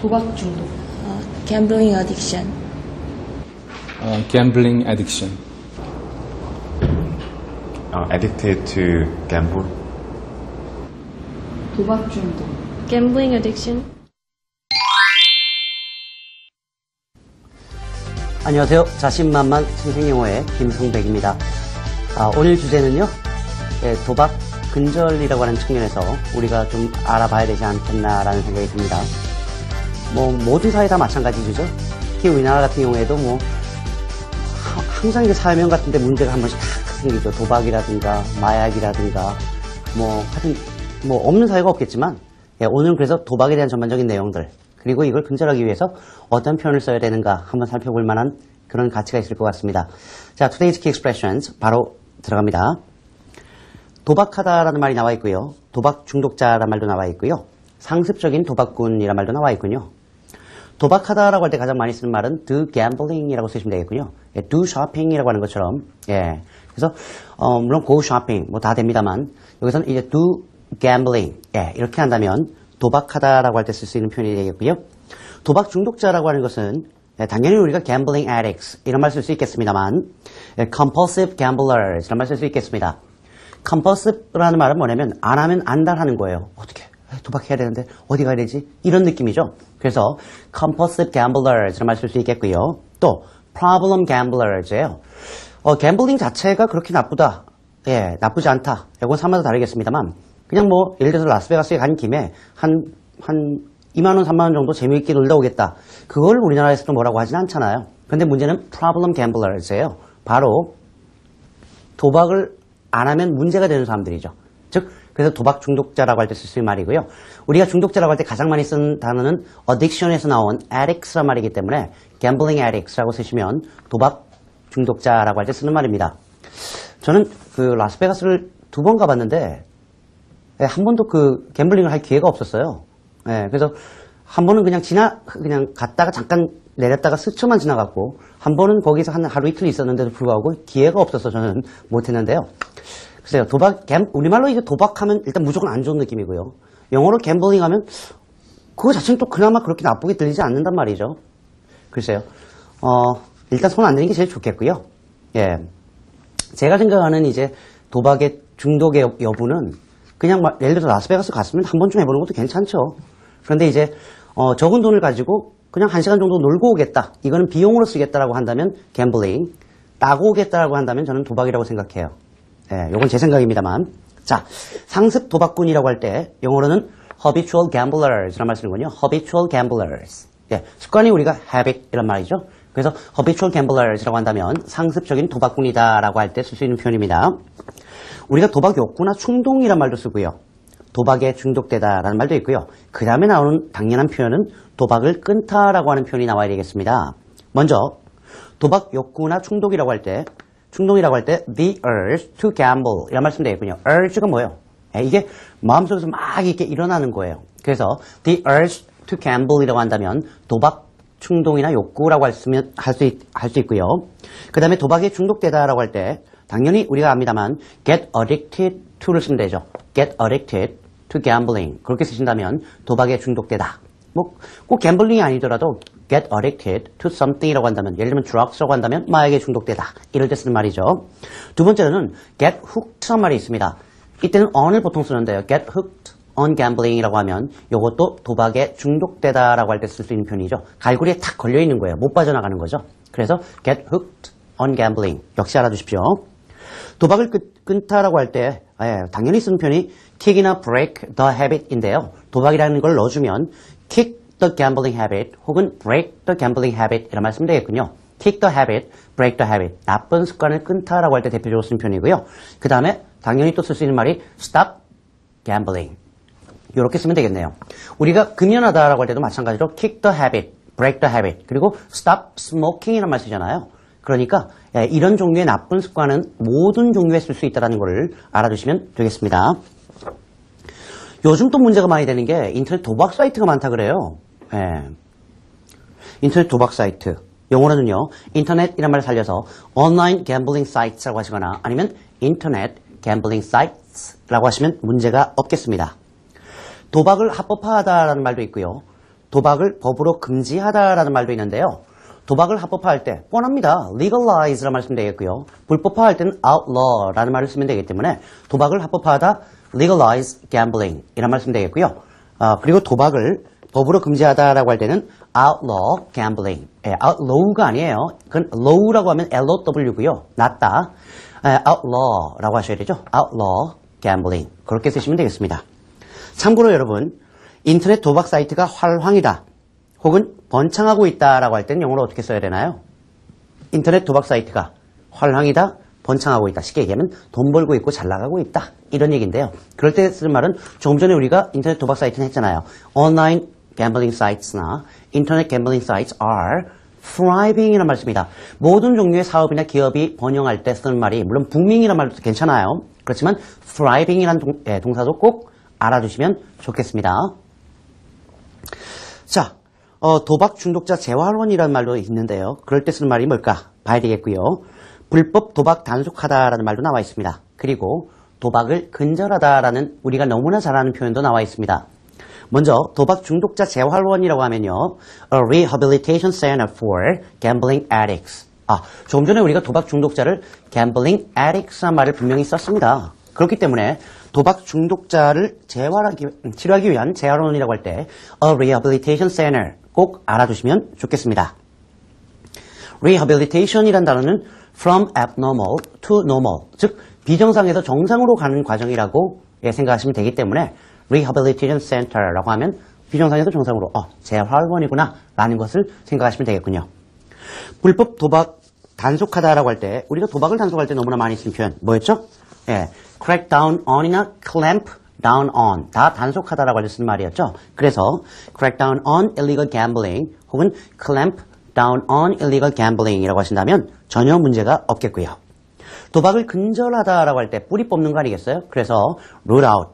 도박 중독. gambling addiction. gambling addiction. addicted to gamble. 도박 중독. gambling addiction. 안녕하세요. 자신만만 선생영어의 김성백입니다. 오늘 주제는요, 도박 근절이라고 하는 측면에서 우리가 좀 알아봐야 되지 않겠나라는 생각이 듭니다. 모든 사회 다 마찬가지죠. 특히 우리나라 같은 경우에도 항상 이제 사회면 같은데 문제가 한 번씩 탁 생기죠. 도박이라든가 마약이라든가 하여튼 없는 사회가 없겠지만, 오늘은 그래서 도박에 대한 전반적인 내용들, 그리고 이걸 근절하기 위해서 어떤 표현을 써야 되는가 한번 살펴볼 만한 그런 가치가 있을 것 같습니다. 자, today's key expressions 바로 들어갑니다. 도박하다라는 말이 나와 있고요. 도박 중독자라는 말도 나와 있고요. 상습적인 도박꾼이라는 말도 나와 있군요. 도박하다라고 할 때 가장 많이 쓰는 말은 do gambling이라고 쓰시면 되겠군요. do shopping이라고 하는 것처럼, 그래서 물론 go shopping 다 됩니다만 여기서는 이제 do gambling, 이렇게 한다면 도박하다라고 할 때 쓸 수 있는 표현이 되겠고요. 도박 중독자라고 하는 것은 당연히 우리가 gambling addicts 이런 말 쓸 수 있겠습니다만, compulsive gamblers 이런 말 쓸 수 있겠습니다. compulsive라는 말은 뭐냐면 안 하면 안달하는 거예요. 어떻게 도박해야 되는데 어디 가야 되지? 이런 느낌이죠. 그래서 compulsive gamblers 이런 말 쓸 수 있겠고요. 또 problem gamblers예요. gambling 자체가 그렇게 나쁘다, 나쁘지 않다, 이건 사마다 다르겠습니다만, 그냥 예를 들어서 라스베가스에 간 김에 한 2만원, 3만원 정도 재미있게 놀다 오겠다. 그걸 우리나라에서도 뭐라고 하진 않잖아요. 근데 문제는 problem gamblers예요. 바로 도박을 안 하면 문제가 되는 사람들이죠. 즉, 그래서 도박 중독자라고 할 때 쓸 수 있는 말이고요. 우리가 중독자라고 할 때 가장 많이 쓴 단어는 addiction에서 나온 addicts란 말이기 때문에 gambling addicts라고 쓰시면 도박 중독자라고 할 때 쓰는 말입니다. 저는 라스베가스를 2번 가봤는데 한 번도 갬블링을 할 기회가 없었어요. 그래서 한 번은 그냥 갔다가 잠깐 내렸다가 스쳐만 지나갔고, 한 번은 거기서 한 하루 이틀 있었는데도 불구하고 기회가 없어서 저는 못했는데요. 글쎄요, 우리말로 이제 도박하면 일단 무조건 안 좋은 느낌이고요. 영어로 갬블링 하면 그거 자체는 또 그나마 그렇게 나쁘게 들리지 않는단 말이죠. 글쎄요, 일단 손 안 대는 게 제일 좋겠고요. 제가 생각하는 이제 도박의 중독의 여부는 그냥 예를 들어서 라스베가스 갔으면 한 번쯤 해보는 것도 괜찮죠. 그런데 이제 적은 돈을 가지고 그냥 1시간 정도 놀고 오겠다, 이거는 비용으로 쓰겠다라고 한다면 갬블링, 따고 오겠다라고 한다면 저는 도박이라고 생각해요. 요건 제 생각입니다만. 자, 상습 도박꾼이라고 할 때 영어로는 habitual gamblers 이란 말 쓰는군요. habitual gamblers. 습관이 우리가 habit 이란 말이죠. 그래서 habitual gamblers라고 한다면 상습적인 도박꾼이다라고 할 때 쓸 수 있는 표현입니다. 우리가 도박 욕구나 충동이란 말도 쓰고요. 도박에 중독되다라는 말도 있고요. 그 다음에 나오는 당연한 표현은 도박을 끊다라고 하는 표현이 나와야 되겠습니다. 먼저 도박 욕구나 충동이라고 할 때 the urge to gamble 이란 말 쓰면 되겠군요. urge가 뭐예요? 이게 마음속에서 막 이렇게 일어나는 거예요. 그래서 the urge to gamble이라고 한다면 도박 충동이나 욕구라고 할 수 있고요. 그 다음에 도박에 중독되다라고 할 때 당연히 우리가 압니다만 get addicted to를 쓰면 되죠. get addicted to gambling 그렇게 쓰신다면 도박에 중독되다. 꼭 갬블링이 아니더라도 get addicted to something이라고 한다면, 예를 들면 drugs라고 한다면 마약에 중독되다, 이럴 때 쓰는 말이죠. 두 번째는 get hooked란 말이 있습니다. 이때는 on을 보통 쓰는데요. get hooked on gambling이라고 하면 이것도 도박에 중독되다라고 할 때 쓸 수 있는 표현이죠. 갈고리에 탁 걸려있는 거예요. 못 빠져나가는 거죠. 그래서 get hooked on gambling 역시 알아두십시오. 도박을 끊다라고 할 때 당연히 쓰는 표현이 kick이나 break the habit인데요. 도박이라는 걸 넣어주면 kick the gambling habit 혹은 break the gambling habit 이런 말씀 되겠군요. kick the habit, break the habit. 나쁜 습관을 끊다라고 할 때 대표적으로 쓰는 표현이고요. 그 다음에 당연히 또 쓸 수 있는 말이 stop gambling. 이렇게 쓰면 되겠네요. 우리가 금연하다라고 할 때도 마찬가지로 kick the habit, break the habit, 그리고 stop smoking이라는 말 쓰잖아요. 그러니까 이런 종류의 나쁜 습관은 모든 종류에 쓸 수 있다는 걸 알아두시면 되겠습니다. 요즘 또 문제가 많이 되는 게 인터넷 도박 사이트가 많다 그래요. 인터넷 도박 사이트. 영어로는요, 인터넷이란 말을 살려서 online gambling sites라고 하시거나 아니면 internet gambling sites라고 하시면 문제가 없겠습니다. 도박을 합법화하다라는 말도 있고요. 도박을 법으로 금지하다라는 말도 있는데요. 도박을 합법화할 때 뻔합니다. legalize라는 말 쓰면 되겠고요. 불법화할 때는 outlaw라는 말을 쓰면 되기 때문에 도박을 합법화하다 legalize gambling 이란 말 쓰면 되겠고요. 그리고 도박을 법으로 금지하다라고 할 때는 outlaw gambling. outlaw가 아니에요. 그건 law라고 하면 low고요. 낫다. outlaw라고 하셔야 되죠. outlaw gambling. 그렇게 쓰시면 되겠습니다. 참고로 여러분, 인터넷 도박 사이트가 활황이다. 혹은 번창하고 있다라고 할 때는 영어로 어떻게 써야 되나요? 인터넷 도박 사이트가 활황이다, 번창하고 있다. 쉽게 얘기하면 돈 벌고 있고 잘 나가고 있다. 이런 얘기인데요. 그럴 때 쓰는 말은 조금 전에 우리가 인터넷 도박 사이트는 했잖아요. Online gambling sites나 internet gambling sites are thriving 이란 말씀입니다. 모든 종류의 사업이나 기업이 번영할 때 쓰는 말이 물론 booming이란 말도 괜찮아요. 그렇지만 thriving 이란 동사도 꼭 알아두시면 좋겠습니다. 자, 도박 중독자 재활원이라는 말도 있는데요. 그럴 때 쓰는 말이 뭘까? 봐야 되겠고요. 불법 도박 단속하다라는 말도 나와 있습니다. 그리고 도박을 근절하다라는 우리가 너무나 잘 아는 표현도 나와 있습니다. 먼저 도박 중독자 재활원이라고 하면요. A Rehabilitation Center for Gambling Addicts. 조금 전에 우리가 도박 중독자를 Gambling Addicts란 말을 분명히 썼습니다. 그렇기 때문에 도박 중독자를 치료하기 위한 재활원이라고 할 때 A Rehabilitation Center 꼭 알아두시면 좋겠습니다. Rehabilitation이란 단어는 from abnormal to normal, 즉 비정상에서 정상으로 가는 과정이라고 생각하시면 되기 때문에 Rehabilitation Center라고 하면 비정상에서 정상으로 재활원이구나 라는 것을 생각하시면 되겠군요. 불법 도박 단속하다라고 할 때 우리가 도박을 단속할 때 너무나 많이 쓰는 표현 뭐였죠? crack down on이나 clamp down on 다 단속하다라고 할 때 쓰는 말이었죠. 그래서 crack down on illegal gambling 혹은 clamp down on illegal gambling이라고 하신다면 전혀 문제가 없겠고요. 도박을 근절하다라고 할 때 뿌리 뽑는 거 아니겠어요? 그래서 root out